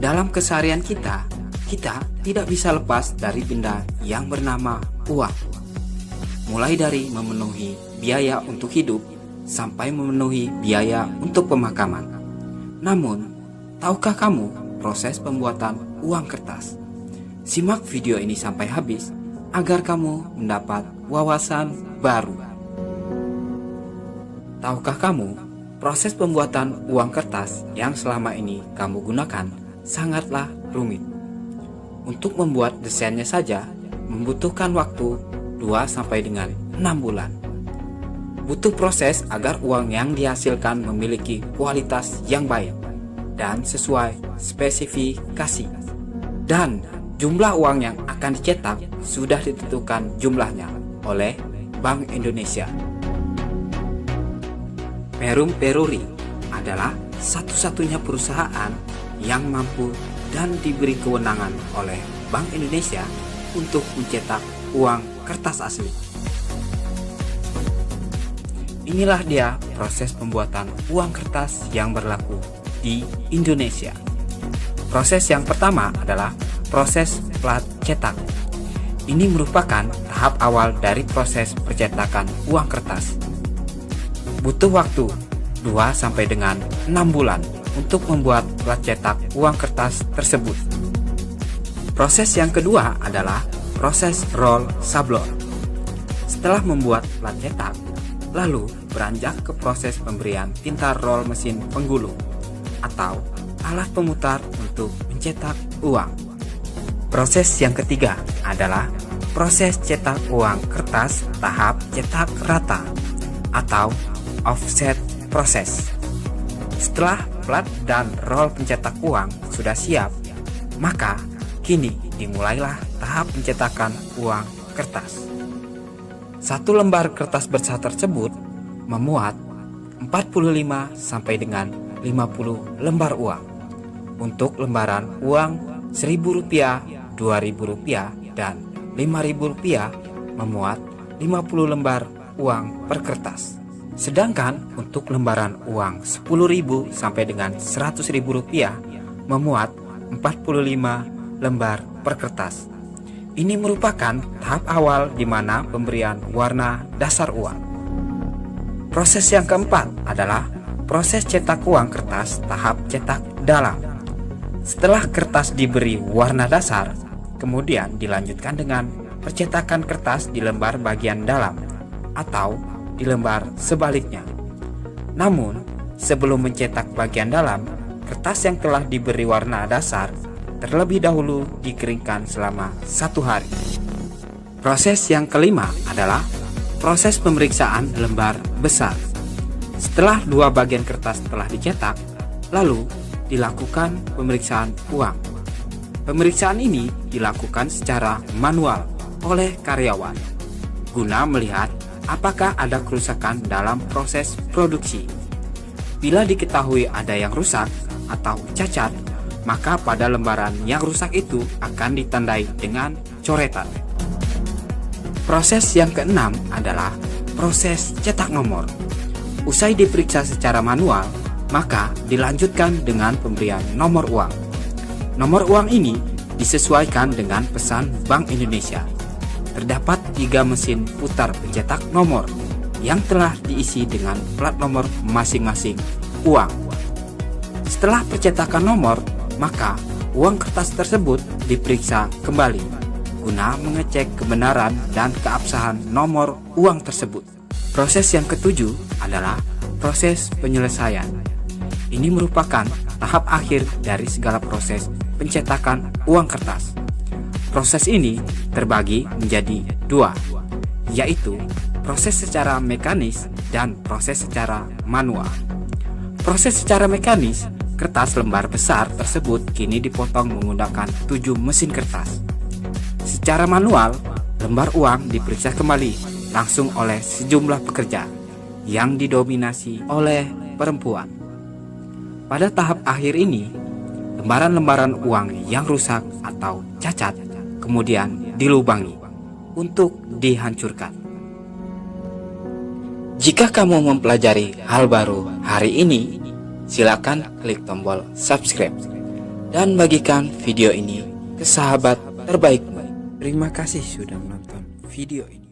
Dalam keseharian kita tidak bisa lepas dari benda yang bernama uang. Mulai dari memenuhi biaya untuk hidup sampai memenuhi biaya untuk pemakaman. Namun, tahukah kamu proses pembuatan uang kertas? Simak video ini sampai habis agar kamu mendapat wawasan baru. Tahukah kamu proses pembuatan uang kertas yang selama ini kamu gunakan sangatlah rumit? Untuk membuat desainnya saja membutuhkan waktu 2 sampai dengan 6 bulan. Butuh proses agar uang yang dihasilkan memiliki kualitas yang baik dan sesuai spesifikasi. Dan jumlah uang yang akan dicetak sudah ditentukan jumlahnya oleh Bank Indonesia. Perum Peruri adalah satu-satunya perusahaan yang mampu dan diberi kewenangan oleh Bank Indonesia untuk mencetak uang kertas asli. Inilah dia proses pembuatan uang kertas yang berlaku di Indonesia. Proses yang pertama adalah proses plat cetak. Ini merupakan tahap awal dari proses percetakan uang kertas. Butuh waktu 2 sampai dengan 6 bulan untuk membuat plat cetak uang kertas tersebut. Proses yang kedua adalah proses roll sablon. Setelah membuat plat cetak, lalu beranjak ke proses pemberian tinta roll mesin penggulung atau alat pemutar untuk mencetak uang. Proses yang ketiga adalah proses cetak uang kertas tahap cetak rata atau offset proses. Setelah plat dan roll pencetak uang sudah siap, maka kini dimulailah tahap pencetakan uang kertas. Satu lembar kertas besar tersebut memuat 45 sampai dengan 50 lembar uang. Untuk lembaran uang Rp1.000, Rp2.000 dan Rp5.000 memuat 50 lembar uang per kertas. Sedangkan untuk lembaran uang Rp10.000 sampai dengan Rp100.000 memuat 45 lembar per kertas. Ini merupakan tahap awal di mana pemberian warna dasar uang. Proses yang keempat adalah proses cetak uang kertas tahap cetak dalam. Setelah kertas diberi warna dasar, kemudian dilanjutkan dengan percetakan kertas di lembar bagian dalam atau di lembar sebaliknya. Namun, sebelum mencetak bagian dalam, kertas yang telah diberi warna dasar terlebih dahulu dikeringkan selama 1 hari. Proses yang kelima adalah proses pemeriksaan lembar besar. Setelah 2 bagian kertas telah dicetak, lalu dilakukan pemeriksaan uang. Pemeriksaan ini dilakukan secara manual oleh karyawan guna melihat apakah ada kerusakan dalam proses produksi. Bila diketahui ada yang rusak atau cacat, maka pada lembaran yang rusak itu akan ditandai dengan coretan. Proses yang keenam adalah proses cetak nomor. Usai diperiksa secara manual, maka dilanjutkan dengan pemberian nomor uang. Nomor uang ini disesuaikan dengan pesan Bank Indonesia. Terdapat 3 mesin putar pencetak nomor yang telah diisi dengan plat nomor masing-masing uang. Setelah percetakan nomor, maka uang kertas tersebut diperiksa kembali guna mengecek kebenaran dan keabsahan nomor uang tersebut. Proses yang ketujuh adalah proses penyelesaian. Ini merupakan tahap akhir dari segala proses pencetakan uang kertas. Proses ini terbagi menjadi 2, yaitu proses secara mekanis dan proses secara manual. Proses secara mekanis, kertas lembar besar tersebut kini dipotong menggunakan 7 mesin kertas. Secara manual, lembar uang diperiksa kembali langsung oleh sejumlah pekerja yang didominasi oleh perempuan. Pada tahap akhir ini, lembaran-lembaran uang yang rusak atau cacat kemudian dilubangi untuk dihancurkan. Jika kamu mempelajari hal baru hari ini, silakan klik tombol subscribe dan bagikan video ini ke sahabat terbaikmu. Terima kasih sudah menonton video ini.